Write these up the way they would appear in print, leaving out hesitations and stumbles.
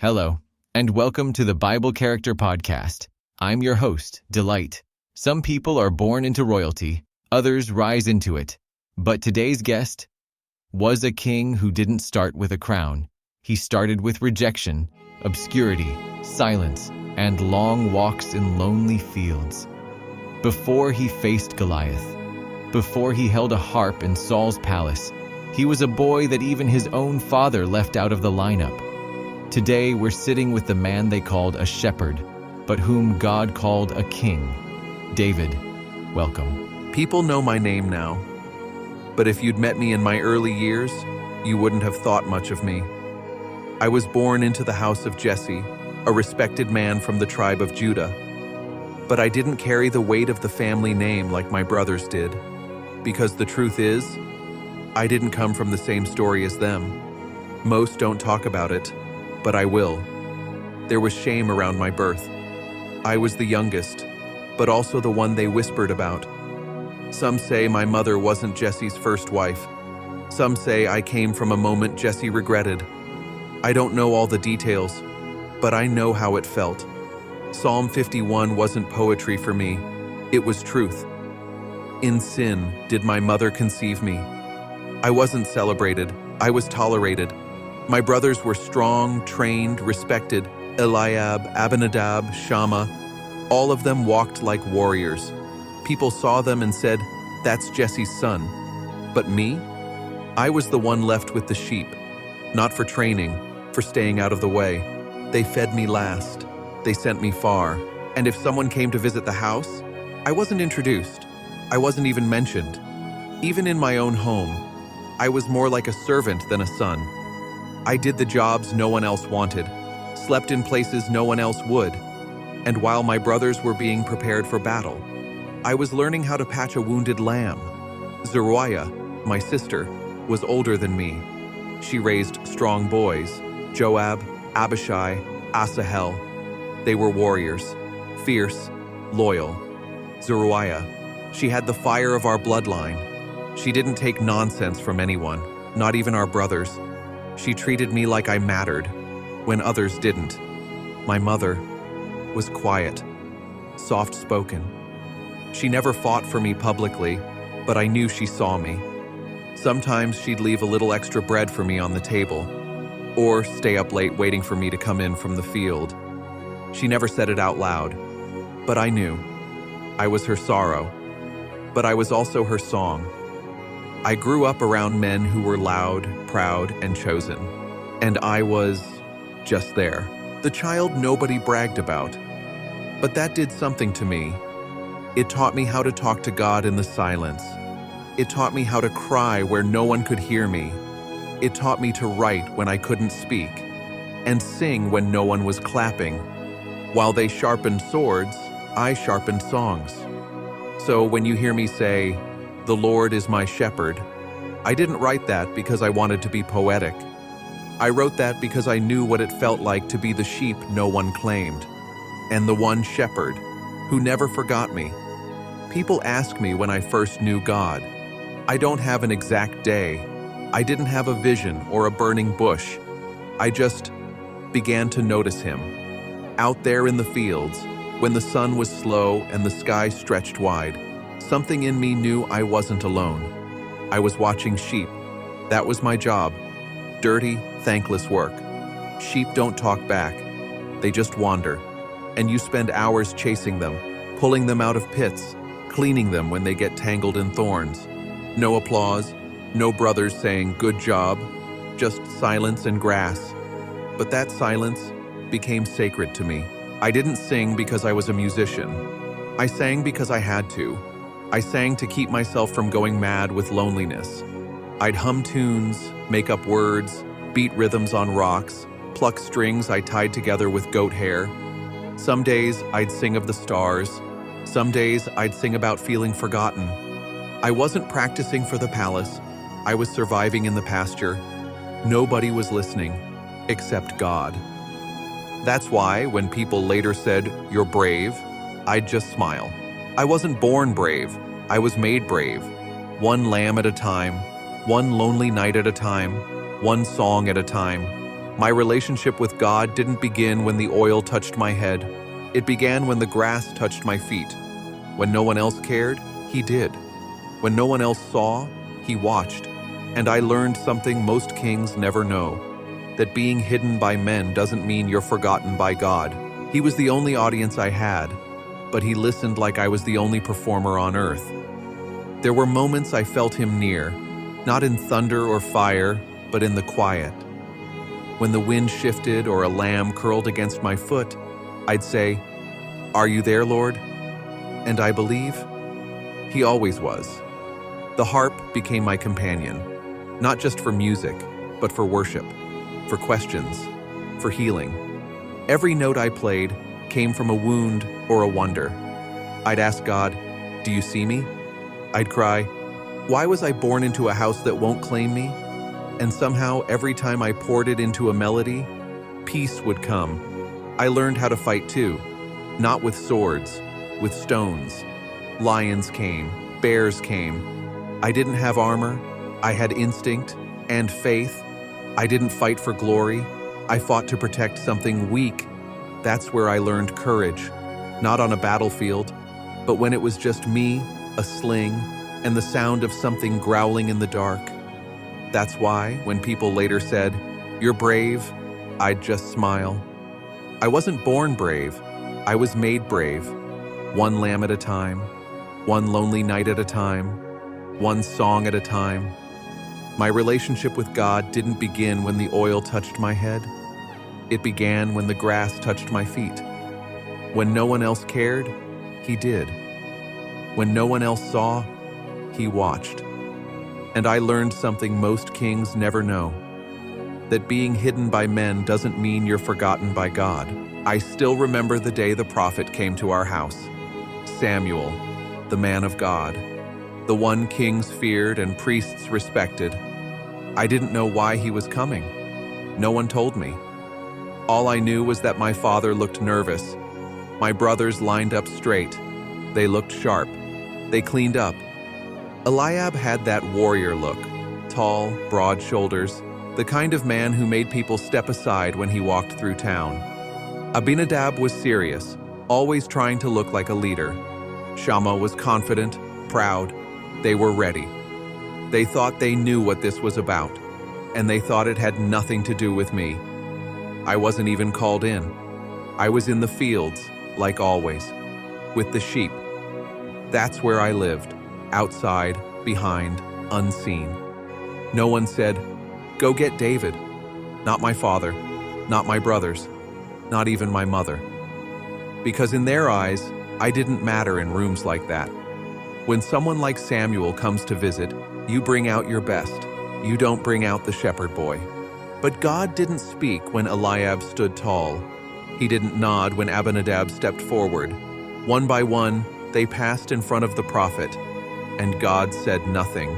Hello, and welcome to the Bible Character Podcast. I'm your host, Delight. Some people are born into royalty, others rise into it. But today's guest was a king who didn't start with a crown. He started with rejection, obscurity, silence, and long walks in lonely fields. Before he faced Goliath, before he held a harp in Saul's palace, he was a boy that even his own father left out of the lineup. Today, we're sitting with the man they called a shepherd, but whom God called a king. David, welcome. People know my name now, but if you'd met me in my early years, you wouldn't have thought much of me. I was born into the house of Jesse, a respected man from the tribe of Judah. But I didn't carry the weight of the family name like my brothers did, because the truth is, I didn't come from the same story as them. Most don't talk about it, but I will. There was shame around my birth. I was the youngest, but also the one they whispered about. Some say my mother wasn't Jesse's first wife. Some say I came from a moment Jesse regretted. I don't know all the details, but I know how it felt. Psalm 51 wasn't poetry for me, it was truth. In sin did my mother conceive me. I wasn't celebrated, I was tolerated. My brothers were strong, trained, respected. Eliab, Abinadab, Shammah, all of them walked like warriors. People saw them and said, "That's Jesse's son." But me? I was the one left with the sheep, not for training, for staying out of the way. They fed me last. They sent me far. And if someone came to visit the house, I wasn't introduced. I wasn't even mentioned. Even in my own home, I was more like a servant than a son. I did the jobs no one else wanted, slept in places no one else would, and while my brothers were being prepared for battle, I was learning how to patch a wounded lamb. Zeruiah, my sister, was older than me. She raised strong boys, Joab, Abishai, Asahel. They were warriors, fierce, loyal. Zeruiah, she had the fire of our bloodline. She didn't take nonsense from anyone, not even our brothers. She treated me like I mattered, when others didn't. My mother was quiet, soft-spoken. She never fought for me publicly, but I knew she saw me. Sometimes she'd leave a little extra bread for me on the table, or stay up late waiting for me to come in from the field. She never said it out loud, but I knew. I was her sorrow, but I was also her song. I grew up around men who were loud, proud, and chosen, and I was just there. The child nobody bragged about. But that did something to me. It taught me how to talk to God in the silence. It taught me how to cry where no one could hear me. It taught me to write when I couldn't speak, and sing when no one was clapping. While they sharpened swords, I sharpened songs. So when you hear me say, "The Lord is my shepherd," I didn't write that because I wanted to be poetic. I wrote that because I knew what it felt like to be the sheep no one claimed, and the one shepherd who never forgot me. People ask me when I first knew God. I don't have an exact day. I didn't have a vision or a burning bush. I just began to notice him. Out there in the fields, when the sun was slow and the sky stretched wide, something in me knew I wasn't alone. I was watching sheep. That was my job. Dirty, thankless work. Sheep don't talk back. They just wander. And you spend hours chasing them, pulling them out of pits, cleaning them when they get tangled in thorns. No applause, no brothers saying, "Good job," just silence and grass. But that silence became sacred to me. I didn't sing because I was a musician. I sang because I had to. I sang to keep myself from going mad with loneliness. I'd hum tunes, make up words, beat rhythms on rocks, pluck strings I tied together with goat hair. Some days I'd sing of the stars. Some days I'd sing about feeling forgotten. I wasn't practicing for the palace. I was surviving in the pasture. Nobody was listening, except God. That's why when people later said, "You're brave," I'd just smile. I wasn't born brave, I was made brave. One lamb at a time, one lonely night at a time, one song at a time. My relationship with God didn't begin when the oil touched my head. It began when the grass touched my feet. When no one else cared, He did. When no one else saw, He watched. And I learned something most kings never know, that being hidden by men doesn't mean you're forgotten by God. He was the only audience I had, but He listened like I was the only performer on earth. There were moments I felt Him near, not in thunder or fire, but in the quiet. When the wind shifted or a lamb curled against my foot, I'd say, "Are you there, Lord?" And I believe He always was. The harp became my companion, not just for music, but for worship, for questions, for healing. Every note I played came from a wound or a wonder. I'd ask God, "Do you see me?" I'd cry, "Why was I born into a house that won't claim me?" And somehow, every time I poured it into a melody, peace would come. I learned how to fight too, not with swords, with stones. Lions came, bears came. I didn't have armor, I had instinct and faith. I didn't fight for glory, I fought to protect something weak. That's where I learned courage, not on a battlefield, but when it was just me, a sling, and the sound of something growling in the dark. That's why, when people later said, "You're brave," I'd just smile. I wasn't born brave, I was made brave. One lamb at a time, one lonely night at a time, one song at a time. My relationship with God didn't begin when the oil touched my head. It began when the grass touched my feet. When no one else cared, He did. When no one else saw, He watched. And I learned something most kings never know, that being hidden by men doesn't mean you're forgotten by God. I still remember the day the prophet came to our house. Samuel, the man of God, the one kings feared and priests respected. I didn't know why he was coming. No one told me. All I knew was that my father looked nervous. My brothers lined up straight. They looked sharp. They cleaned up. Eliab had that warrior look, tall, broad shoulders, the kind of man who made people step aside when he walked through town. Abinadab was serious, always trying to look like a leader. Shammah was confident, proud. They were ready. They thought they knew what this was about, and they thought it had nothing to do with me. I wasn't even called in. I was in the fields, like always, with the sheep. That's where I lived, outside, behind, unseen. No one said, "Go get David." Not my father, not my brothers, not even my mother. Because in their eyes, I didn't matter in rooms like that. When someone like Samuel comes to visit, you bring out your best. You don't bring out the shepherd boy. But God didn't speak when Eliab stood tall. He didn't nod when Abinadab stepped forward. One by one, they passed in front of the prophet, and God said nothing.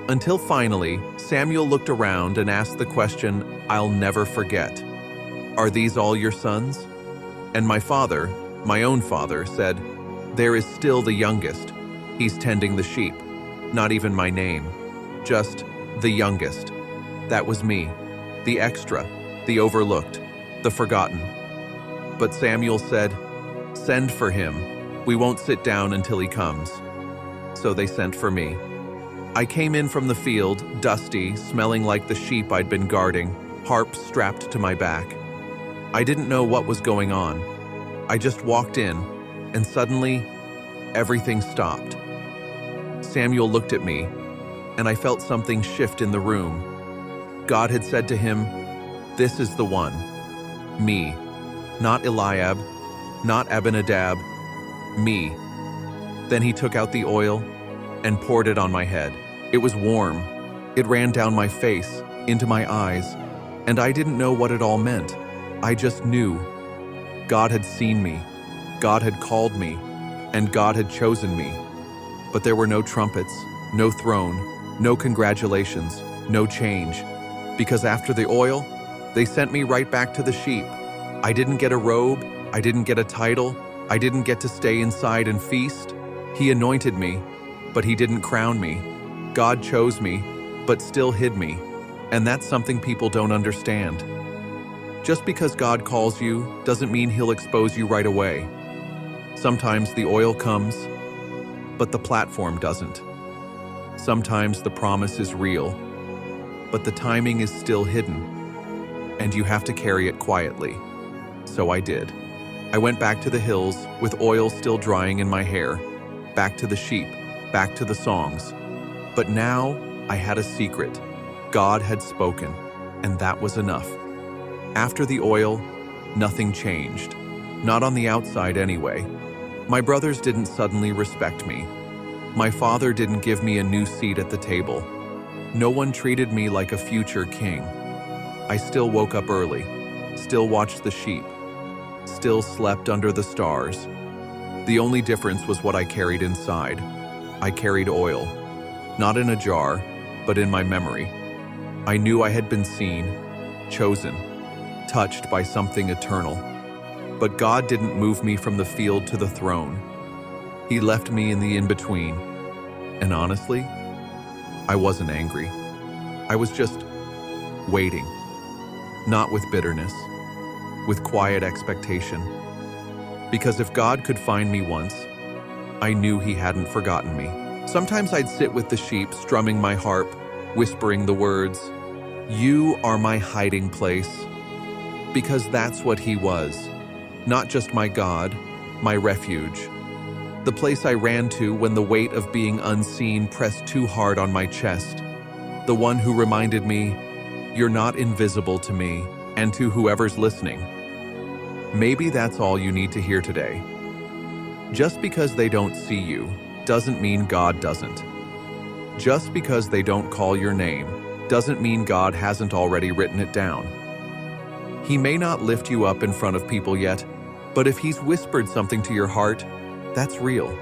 Until finally, Samuel looked around and asked the question I'll never forget. "Are these all your sons?" And my father, my own father, said, "There is still the youngest. He's tending the sheep." Not even my name, just the youngest. That was me, the extra, the overlooked, the forgotten. But Samuel said, "Send for him. We won't sit down until he comes." So they sent for me. I came in from the field, dusty, smelling like the sheep I'd been guarding, harp strapped to my back. I didn't know what was going on. I just walked in, and suddenly, everything stopped. Samuel looked at me, and I felt something shift in the room. God had said to him, "This is the one, me, not Eliab, not Abinadab, me." Then he took out the oil and poured it on my head. It was warm. It ran down my face, into my eyes, and I didn't know what it all meant. I just knew. God had seen me, God had called me, and God had chosen me. But there were no trumpets, no throne, no congratulations, no change. Because after the oil, they sent me right back to the sheep. I didn't get a robe, I didn't get a title, I didn't get to stay inside and feast. He anointed me, but he didn't crown me. God chose me, but still hid me. And that's something people don't understand. Just because God calls you doesn't mean he'll expose you right away. Sometimes the oil comes, but the platform doesn't. Sometimes the promise is real, but the timing is still hidden, and you have to carry it quietly. So I did. I went back to the hills with oil still drying in my hair, back to the sheep, back to the songs. But now I had a secret. God had spoken, and that was enough. After the oil, nothing changed. Not on the outside anyway. My brothers didn't suddenly respect me. My father didn't give me a new seat at the table. No one treated me like a future king. I still woke up early, still watched the sheep, still slept under the stars. The only difference was what I carried inside. I carried oil, not in a jar, but in my memory. I knew I had been seen, chosen, touched by something eternal. But God didn't move me from the field to the throne. He left me in the in-between. And honestly, I wasn't angry. I was just waiting. Not with bitterness, with quiet expectation. Because if God could find me once, I knew he hadn't forgotten me. Sometimes I'd sit with the sheep, strumming my harp, whispering the words, "You are my hiding place." Because that's what he was. Not just my God, my refuge. The place I ran to when the weight of being unseen pressed too hard on my chest. The one who reminded me, "You're not invisible to me," and to whoever's listening. Maybe that's all you need to hear today. Just because they don't see you doesn't mean God doesn't. Just because they don't call your name doesn't mean God hasn't already written it down. He may not lift you up in front of people yet, but if he's whispered something to your heart, that's real.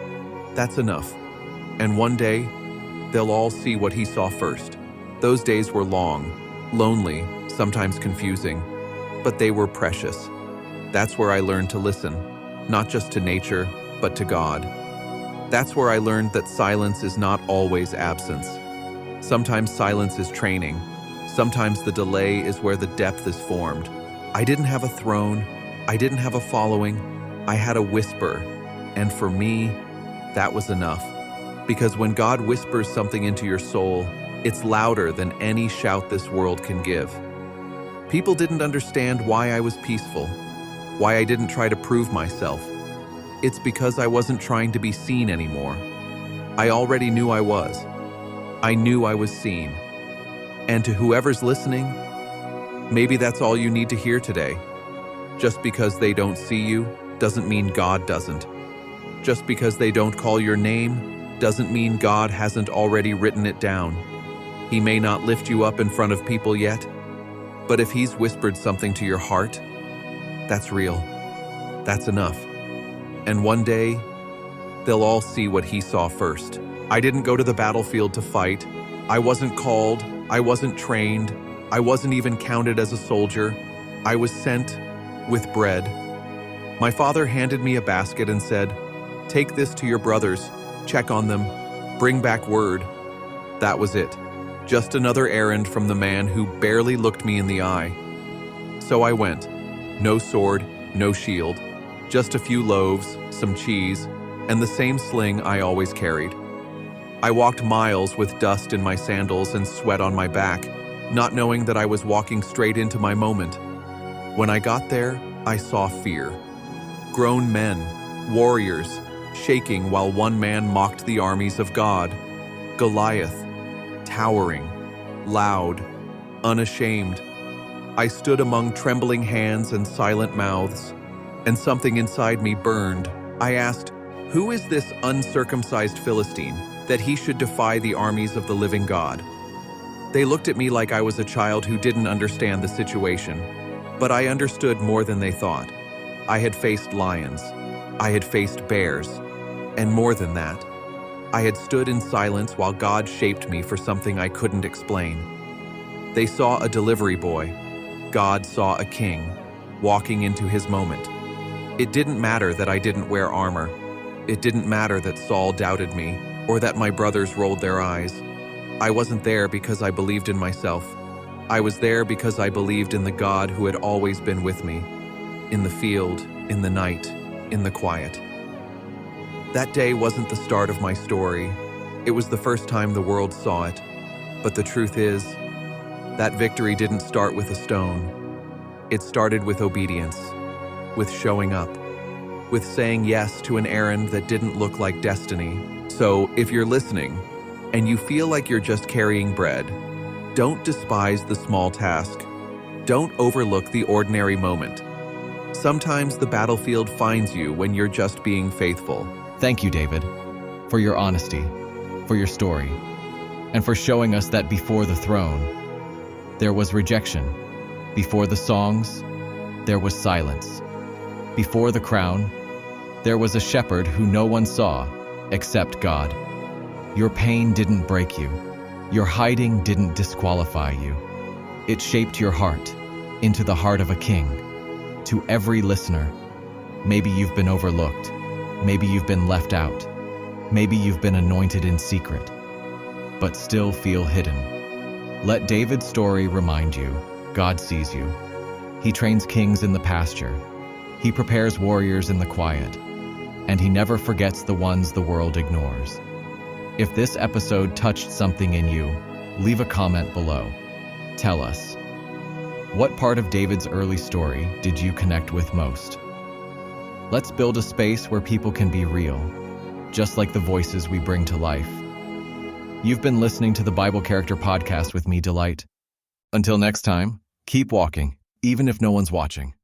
That's enough. And one day, they'll all see what he saw first. Those days were long, lonely, sometimes confusing, but they were precious. That's where I learned to listen, not just to nature, but to God. That's where I learned that silence is not always absence. Sometimes silence is training. Sometimes the delay is where the depth is formed. I didn't have a throne. I didn't have a following. I had a whisper. And for me, that was enough. Because when God whispers something into your soul, it's louder than any shout this world can give. People didn't understand why I was peaceful, why I didn't try to prove myself. It's because I wasn't trying to be seen anymore. I already knew I was. I knew I was seen. And to whoever's listening, maybe that's all you need to hear today. Just because they don't see you doesn't mean God doesn't. Just because they don't call your name doesn't mean God hasn't already written it down. He may not lift you up in front of people yet, but if he's whispered something to your heart, that's real. That's enough. And one day, they'll all see what he saw first. I didn't go to the battlefield to fight. I wasn't called. I wasn't trained. I wasn't even counted as a soldier. I was sent with bread. My father handed me a basket and said, "Take this to your brothers, check on them, bring back word." That was it. Just another errand from the man who barely looked me in the eye. So I went. No sword, no shield, just a few loaves, some cheese, and the same sling I always carried. I walked miles with dust in my sandals and sweat on my back, not knowing that I was walking straight into my moment. When I got there, I saw fear. Grown men, warriors, shaking while one man mocked the armies of God. Goliath, towering, loud, unashamed. I stood among trembling hands and silent mouths, and something inside me burned. I asked, "Who is this uncircumcised Philistine, that he should defy the armies of the living God?" They looked at me like I was a child who didn't understand the situation, but I understood more than they thought. I had faced lions. I had faced bears. And more than that, I had stood in silence while God shaped me for something I couldn't explain. They saw a delivery boy. God saw a king, walking into his moment. It didn't matter that I didn't wear armor. It didn't matter that Saul doubted me, or that my brothers rolled their eyes. I wasn't there because I believed in myself. I was there because I believed in the God who had always been with me, in the field, in the night, in the quiet. That day wasn't the start of my story. It was the first time the world saw it. But the truth is, that victory didn't start with a stone. It started with obedience, with showing up, with saying yes to an errand that didn't look like destiny. So, if you're listening, and you feel like you're just carrying bread, don't despise the small task. Don't overlook the ordinary moment. Sometimes the battlefield finds you when you're just being faithful. Thank you, David, for your honesty, for your story, and for showing us that before the throne, there was rejection. Before the songs, there was silence. Before the crown, there was a shepherd who no one saw except God. Your pain didn't break you. Your hiding didn't disqualify you. It shaped your heart into the heart of a king. To every listener, maybe you've been overlooked. Maybe you've been left out. Maybe you've been anointed in secret, but still feel hidden. Let David's story remind you, God sees you. He trains kings in the pasture. He prepares warriors in the quiet. And he never forgets the ones the world ignores. If this episode touched something in you, leave a comment below. Tell us, what part of David's early story did you connect with most? Let's build a space where people can be real, just like the voices we bring to life. You've been listening to the Bible Character Podcast with me, Delight. Until next time, keep walking, even if no one's watching.